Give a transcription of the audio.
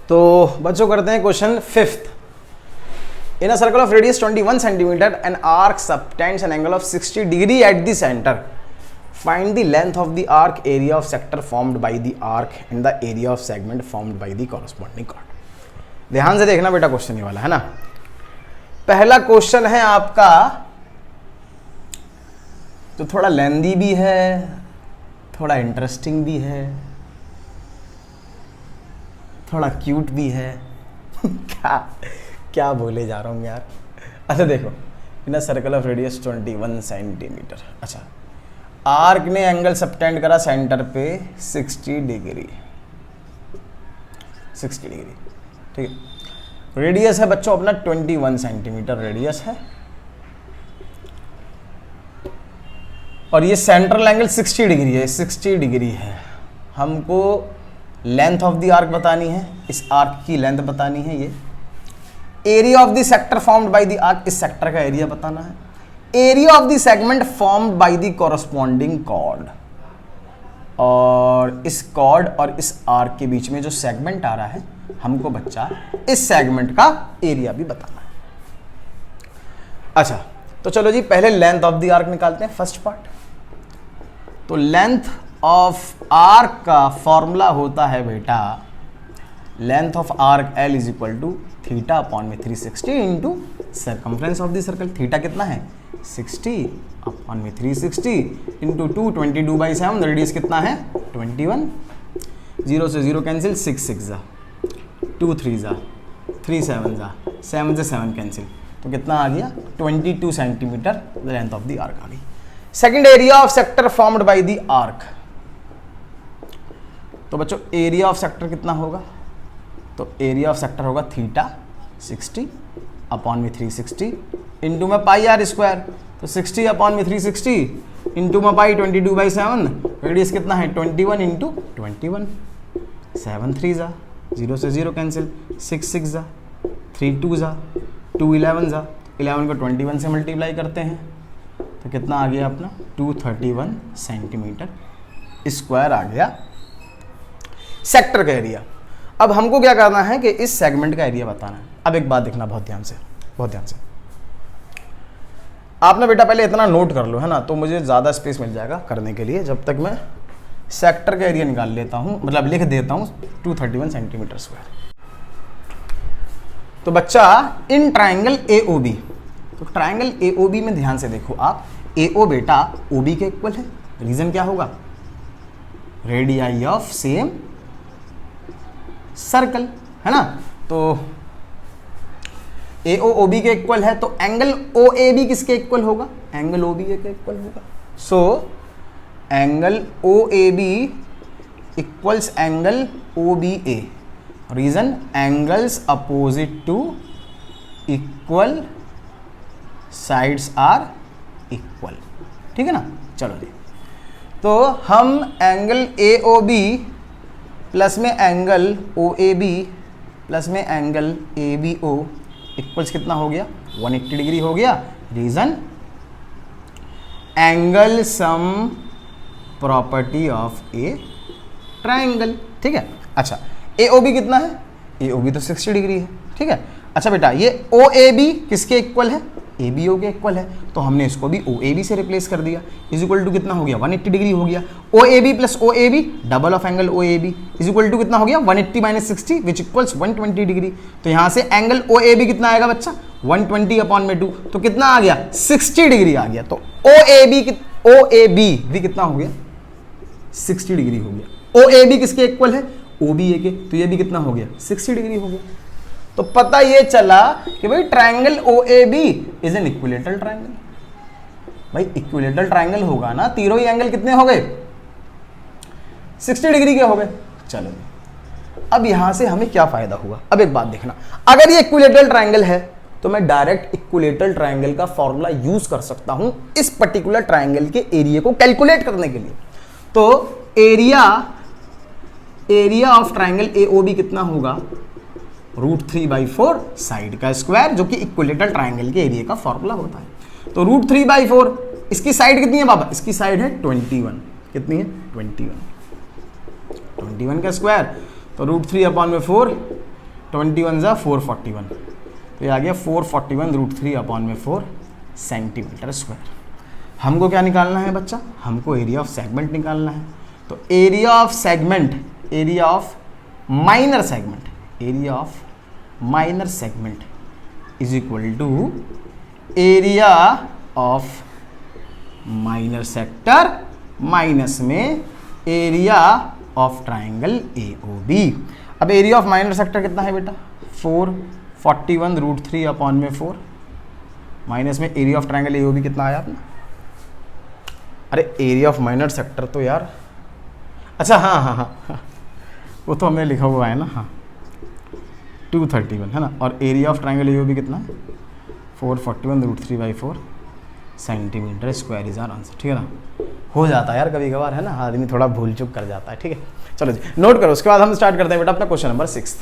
तो बच्चों करते हैं question fifth. In a circle of radius 21 centimetre an arc subtends an angle of 60 degree at the centre. Find the length of the arc, area of sector formed by the arc and the area of segment formed by the corresponding chord. ध्यान से देखना बेटा, question ये वाला है ना। पहला question है आपका तो थोड़ा लेंदी भी है, थोड़ा इंटरेस्टिंग भी है, थोड़ा क्यूट भी है। क्या बोले जा रहा हूँ यार। अच्छा देखो, in a circle of radius 21 centimetre. अच्छा, आर्क ने एंगल सबटेंड करा सेंटर पे 60 डिग्री, 60 डिग्री, ठीक है। रेडियस है बच्चों अपना 21 सेंटीमीटर रेडियस है, और ये सेंट्रल एंगल 60 डिग्री है, 60 डिग्री है। हमको लेंथ ऑफ द आर्क बतानी है, इस आर्क की लेंथ बतानी है। ये area of the sector formed by the arc, इस सेक्टर का एरिया बताना है। Area of the segment formed by the corresponding chord, और इस कॉर्ड और इस आर्क के बीच में जो सेगमेंट आ रहा है, हमको बच्चा इस सेगमेंट का एरिया भी बताना है। अच्छा तो चलो जी, पहले लेंथ ऑफ द आर्क निकालते हैं, फर्स्ट पार्ट। तो लेंथ ऑफ आर्क का फॉर्मूला होता है बेटा, length of arc L is equal to theta upon में 360 into circumference of the circle. Theta कितना है 60 अपॉन में 360 इंटू 222/7। रेडियस कितना है 21। 0 से 0 कैंसिल, 6 6 जा, 2 3 जा, 3 7 जा, 7 से 7 कैंसिल, तो कितना आ गया 22 centimetre length of the arc आ गई। Second, area of sector formed by the arc. तो बच्चों एरिया ऑफ सेक्टर कितना होगा, तो एरिया ऑफ सेक्टर होगा थीटा 60 अपॉन में 360 इंटू में पाई आर स्क्वायर। तो 60 अपॉन में 360 इंटू में पाई 22/7। रेडियस कितना है 21 इंटू 21। 7 3 जा, 0 से 0 कैंसिल, 6 6 जा, 3 2 जा, 2 11 जा, 11 को 21 से मल्टीप्लाई करते हैं तो कितना आ गया अपना 231 सेंटीमीटर स्क्वायर आ गया सेक्टर का एरिया। अब हमको क्या करना है कि इस सेगमेंट का एरिया बताना है। अब एक बात देखना बहुत ध्यान से, बहुत ध्यान से। आपने बेटा पहले इतना नोट कर लो, है ना, तो मुझे ज़्यादा स्पेस मिल जाएगा करने के लिए, जब तक मैं सेक्टर का एरिया निकाल लेता हूँ, मतलब लिख देता हूँ 231 सेंटीमीटर स्क्वायर। तो बच्चा इन ट्राइंगल AOB, तो ट्राइंगल AOB में ध्यान से देखो आप, AO बेटा OB के इक्वल है। रीजन क्या होगा, रेडियाई ऑफ सेम सर्कल, है ना। तो AO OB के इक्वल है, तो एंगल OAB किसके इक्वल होगा, एंगल OBA के इक्वल होगा। So angle OAB equals angle OBA। Reason, angles opposite to equal, sides are equal, ठीक है ना। चलो जी, तो हम एंगल AOB प्लस में एंगल OAB प्लस में एंगल ABO इक्वल्स कितना हो गया 180 डिग्री हो गया। Reason, angle sum property of a triangle, ठीक है। अच्छा AOB कितना है, AOB तो 60 डिग्री है, ठीक है। अच्छा बेटा ये OAB किसके इक्वल है, ABO के इक्वल है, तो हमने इसको भी OAB से रिप्लेस कर दिया। इज इक्वल टू कितना हो गया 180 डिग्री हो गया। OAB plus OAB double of angle OAB is equal to कितना हो गया 180 माइनस 60 विच इक्वल्स 120 डिग्री। तो यहाँ से एंगल OAB कितना आएगा बच्चा 120 अपॉन में 2, तो कितना आ गया 60 डिग्री आ गया। तो OAB भी कितना हो गया 60 डिग्री हो गया। OAB किसके इक्वल है OBA के, तो ये भी कितना हो गया 60 डिग्री हो गया। तो पता ये चला कि भाई triangle OAB is an equilateral triangle. भाई इक्विलेटरल ट्राइंगल होगा ना, तीनों ही एंगल कितने हो गए 60 डिग्री के हो गए। चलो अब यहां से हमें क्या फायदा हुआ, अब एक बात देखना, अगर ये इक्विलेटरल ट्राइंगल है तो मैं डायरेक्ट इक्विलेटरल ट्राइंगल का फॉर्मूला यूज कर सकता हूं इस पर्टिकुलर ट्राइंगल के एरिया को कैलकुलेट करने के लिए। तो एरिया ऑफ ट्राइंगल AOB कितना होगा √3/4 साइड का स्क्वायर, जो कि इक्विलेटरल ट्राइंगल के एरिया का फॉर्मूला होता है। तो √3/4, इसकी साइड कितनी है बाबा, इसकी साइड है 21, कितनी है 21 का स्क्वायर, तो √3/4 21 ज़ा 441, तो ये आ गया 441√3/4 सेंटीमीटर स्क्वायर। हमको क्या निकालना है बच्चा? हमको एरिया ऑफ सेगमेंट निकालना है। तो area of segment, area of minor segment, area of minor segment is equal to area of minor sector minus में एरिया ऑफ ट्राइंगल AOB। अब एरिया ऑफ माइनर सेक्टर कितना है बेटा? 441√3/4 माइनस में area of triangle AOB कितना आया अपना? अरे एरिया ऑफ माइनर सेक्टर तो यार, अच्छा हाँ, वो तो हमने लिखा हुआ है ना, हाँ 231 है ना, और एरिया ऑफ ट्राइंगल AOB कितना है? 441√3/4 centimetre square is our answer. ठीक है ना, हो जाता है यार कभी कभार, है ना, आदमी थोड़ा भूल चूक कर जाता है। ठीक है, चलो जी नोट करो। उसके बाद हम स्टार्ट करते हैं बेटा अपना क्वेश्चन नंबर 6।